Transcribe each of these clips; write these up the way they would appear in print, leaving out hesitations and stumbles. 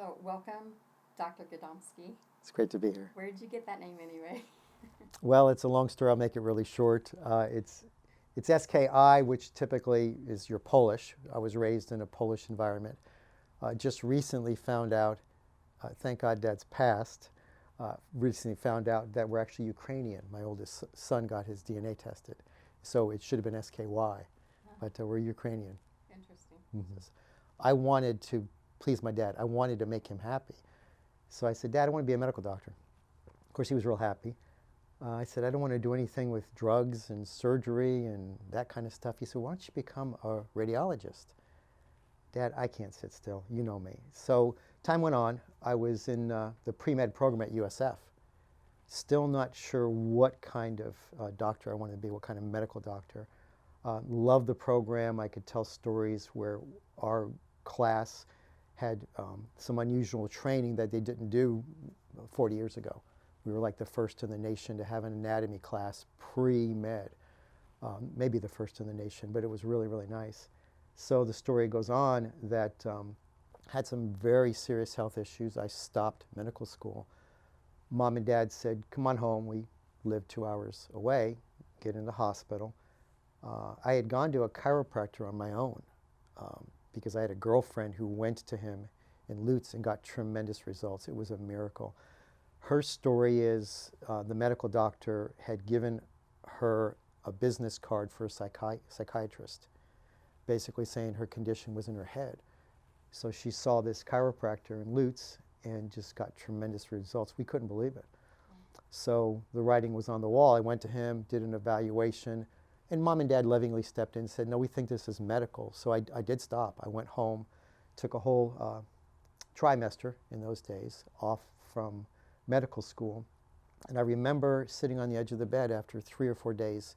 So, welcome, Dr. Gadomski. It's great to be here. Where did you get that name anyway? Well, it's a long story. I'll make it really short. It's SKI, which typically is your Polish. I was raised in a Polish environment. Just recently found out, thank God Dad's passed, recently found out that we're actually Ukrainian. My oldest son got his DNA tested. So it should have been SKY, but we're Ukrainian. Interesting. I wanted to please my dad. I wanted to make him happy. So I said, Dad, I want to be a medical doctor. Of course, he was real happy. I said, I don't want to do anything with drugs and surgery and that kind of stuff. He said, why don't you become a radiologist? Dad, I can't sit still. You know me. So time went on. I was in the pre-med program at USF. Still not sure what kind of doctor I wanted to be, what kind of medical doctor. Loved the program. I could tell stories where our class had some unusual training that they didn't do 40 years ago. We were like the first in the nation to have an anatomy class pre-med. Maybe the first in the nation, but it was really, really nice. So the story goes on that had some very serious health issues. I stopped medical school. Mom and Dad said, come on home. We lived 2 hours away, get in the hospital. I had gone to a chiropractor on my own because I had a girlfriend who went to him in Lutz and got tremendous results. It was a miracle. Her story is the medical doctor had given her a business card for a psychiatrist, basically saying her condition was in her head. So she saw this chiropractor in Lutz and just got tremendous results. We couldn't believe it. So the writing was on the wall. I went to him, did an evaluation, and Mom and Dad lovingly stepped in and said, no, we think this is medical. So I did stop. I went home, took a whole trimester in those days off from medical school. And I remember sitting on the edge of the bed after 3 or 4 days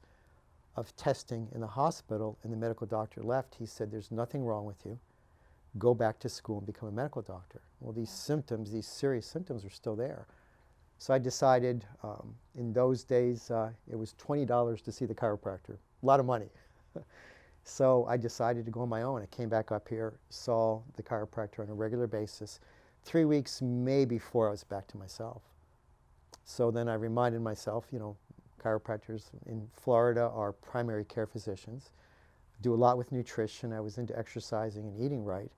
of testing in the hospital, and the medical doctor left. He said, there's nothing wrong with you. Go back to school and become a medical doctor. Well, these symptoms, these serious symptoms are still there. So I decided, in those days, it was $20 to see the chiropractor. A lot of money. So I decided to go on my own. I came back up here, saw the chiropractor on a regular basis. 3 weeks, maybe 4, I was back to myself. So then I reminded myself, you know, chiropractors in Florida are primary care physicians, do a lot with nutrition. I was into exercising and eating right.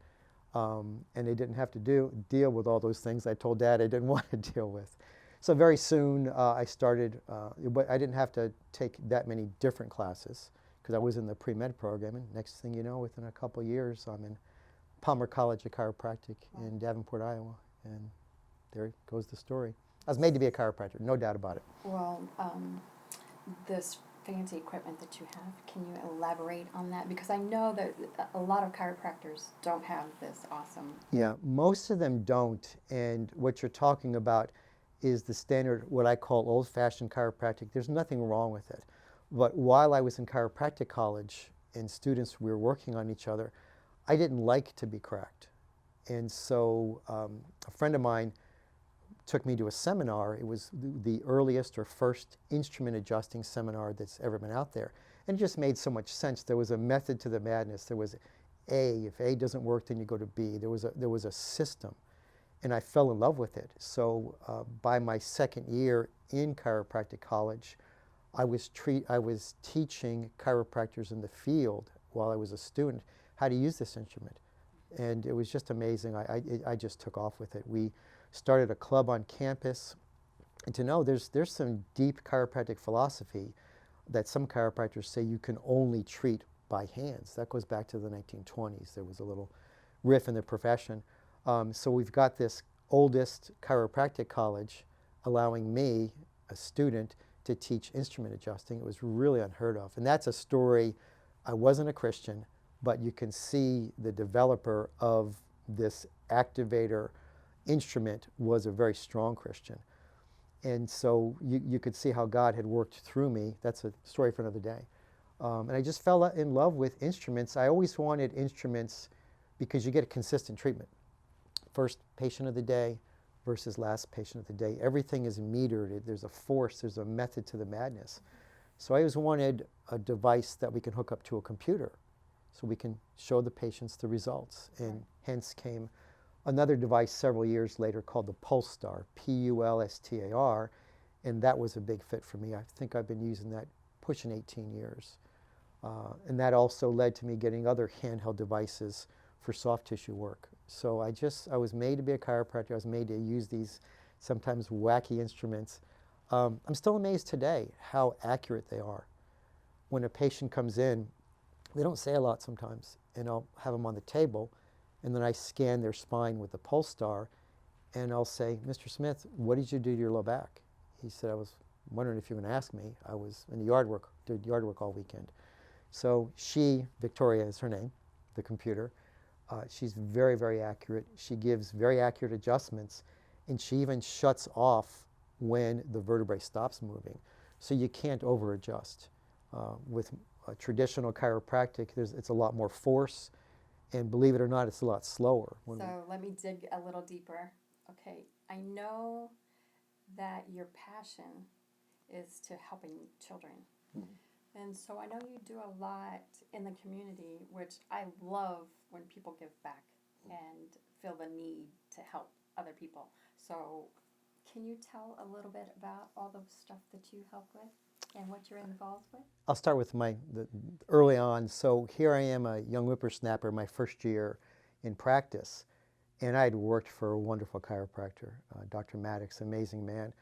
And they didn't have to deal with all those things I told Dad I didn't want to deal with. So very soon I started, but I didn't have to take that many different classes because I was in the pre-med program. And next thing you know, within a couple of years, I'm in Palmer College of Chiropractic in Davenport, Iowa. And there goes the story. I was made to be a chiropractor, no doubt about it. Well, this fancy equipment that you have, can you elaborate on that? Because I know that a lot of chiropractors don't have this awesome. Yeah, most of them don't. And what you're talking about is the standard, what I call old-fashioned chiropractic. There's nothing wrong with it. But while I was in chiropractic college and students, we were working on each other, I didn't like to be cracked. And so a friend of mine took me to a seminar. It was the earliest or first instrument adjusting seminar that's ever been out there. And it just made so much sense. There was a method to the madness. There was A. If A doesn't work, then you go to B. There was a system. And I fell in love with it. So by my second year in chiropractic college, I was teaching chiropractors in the field while I was a student how to use this instrument. And it was just amazing. I just took off with it. We started a club on campus. And to know there's some deep chiropractic philosophy that some chiropractors say you can only treat by hands. That goes back to the 1920s. There was a little riff in the profession. So we've got this oldest chiropractic college allowing me, a student, to teach instrument adjusting. It was really unheard of. And that's a story. I wasn't a Christian, but you can see the developer of this activator instrument was a very strong Christian. And so you could see how God had worked through me. That's a story for another day. And I just fell in love with instruments. I always wanted instruments because you get a consistent treatment. First patient of the day versus last patient of the day. Everything is metered. There's a force, there's a method to the madness. So I always wanted a device that we can hook up to a computer so we can show the patients the results. And hence came another device several years later called the Pulstar, Pulstar, and that was a big fit for me. I think I've been using that pushing 18 years. And that also led to me getting other handheld devices for soft tissue work. So I was made to be a chiropractor. I was made to use these sometimes wacky instruments. I'm still amazed today how accurate they are. When a patient comes in, they don't say a lot sometimes, and I'll have them on the table, and then I scan their spine with the Pulstar, and I'll say, Mr. Smith, what did you do to your low back? He said, I was wondering if you were going to ask me. I was in the yard work, did yard work all weekend. So she, Victoria is her name, the computer, she's very, very accurate. She gives very accurate adjustments, and she even shuts off when the vertebrae stops moving. So you can't over adjust. With traditional chiropractic, it's a lot more force, and believe it or not, it's a lot slower. So let me dig a little deeper. Okay, I know that your passion is to helping children. Mm-hmm. And so I know you do a lot in the community, which I love when people give back and feel the need to help other people. So can you tell a little bit about all the stuff that you help with and what you're involved with? I'll start with early on. So here I am, a young whippersnapper, my first year in practice, and I had worked for a wonderful chiropractor, Dr. Maddox, amazing man.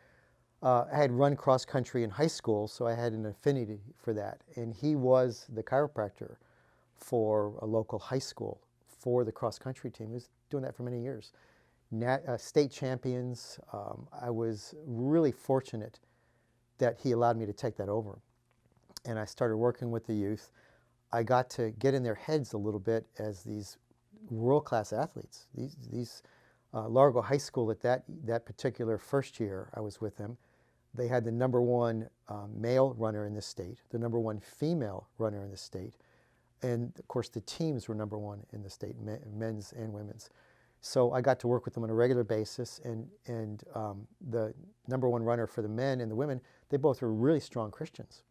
I had run cross country in high school, so I had an affinity for that. And he was the chiropractor for a local high school for the cross country team. He was doing that for many years. State champions. I was really fortunate that he allowed me to take that over. And I started working with the youth. I got to get in their heads a little bit as these world-class athletes. These Largo High School at that particular first year I was with them, they had the #1 male runner in the state, the #1 female runner in the state, and of course the teams were #1 in the state, men's and women's. So I got to work with them on a regular basis, and the #1 runner for the men and the women, they both were really strong Christians.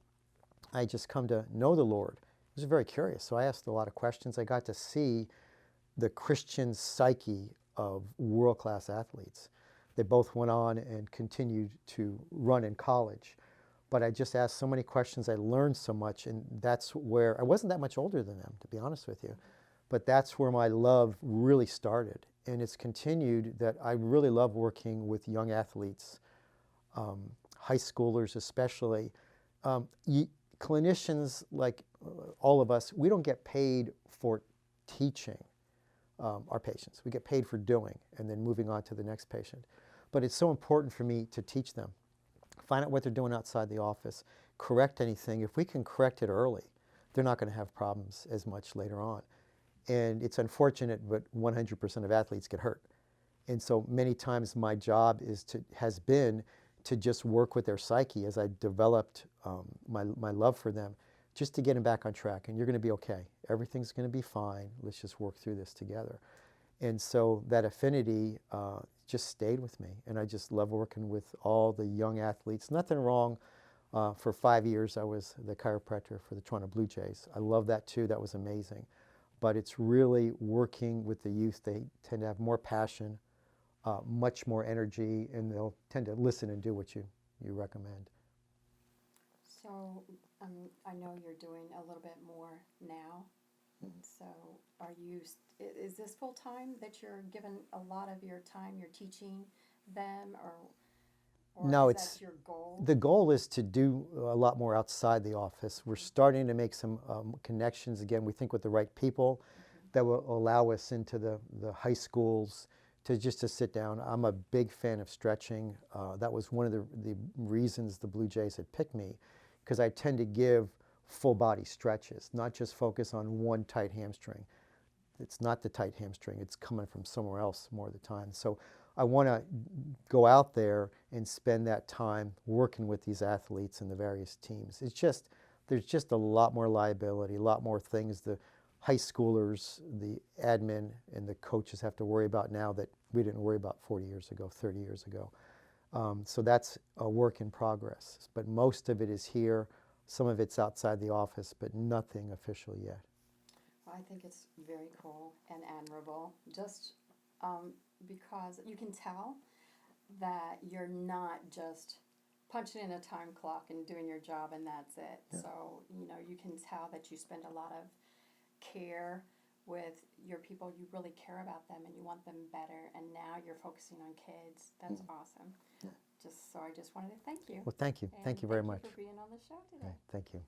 I had just come to know the Lord. I was very curious, so I asked a lot of questions. I got to see the Christian psyche of world-class athletes. They both went on and continued to run in college. But I just asked so many questions, I learned so much, and that's where, I wasn't that much older than them, to be honest with you, but that's where my love really started. And it's continued that I really love working with young athletes, high schoolers especially. Clinicians, like all of us, we don't get paid for teaching our patients. We get paid for doing and then moving on to the next patient. But it's so important for me to teach them, find out what they're doing outside the office, correct anything. If we can correct it early, they're not going to have problems as much later on. And it's unfortunate, but 100% of athletes get hurt. And so many times my job has been to just work with their psyche as I developed my love for them, just to get them back on track. And you're going to be okay. Everything's going to be fine. Let's just work through this together. And so that affinity just stayed with me. And I just love working with all the young athletes. Nothing wrong. For 5 years, I was the chiropractor for the Toronto Blue Jays. I love that too. That was amazing. But it's really working with the youth. They tend to have more passion, much more energy, and they'll tend to listen and do what you recommend. So I know you're doing a little bit more now. So is this full time that you're given a lot of your time, you're teaching them, or no, is that your goal? The goal is to do a lot more outside the office. We're starting to make some connections again, we think with the right people that will allow us into the high schools to sit down. I'm a big fan of stretching. That was one of the reasons the Blue Jays had picked me, because I tend to give full body stretches, not just focus on one tight hamstring. It's not the tight hamstring, it's coming from somewhere else more of the time. So I want to go out there and spend that time working with these athletes and the various teams. There's just a lot more liability, a lot more things the high schoolers, the admin, and the coaches have to worry about now that we didn't worry about 40 years ago, 30 years ago. So that's a work in progress. But most of it is here. Some of it's outside the office, but nothing official yet. Well, I think it's very cool and admirable. Just because you can tell that you're not just punching in a time clock and doing your job and that's it. Yeah. So, you know, you can tell that you spend a lot of care with your people. You really care about them and you want them better, and now you're focusing on kids. That's awesome. Yeah. So I just wanted to thank you. Well, thank you. And Thank you very much. Thank you for being on the show today. Right, thank you.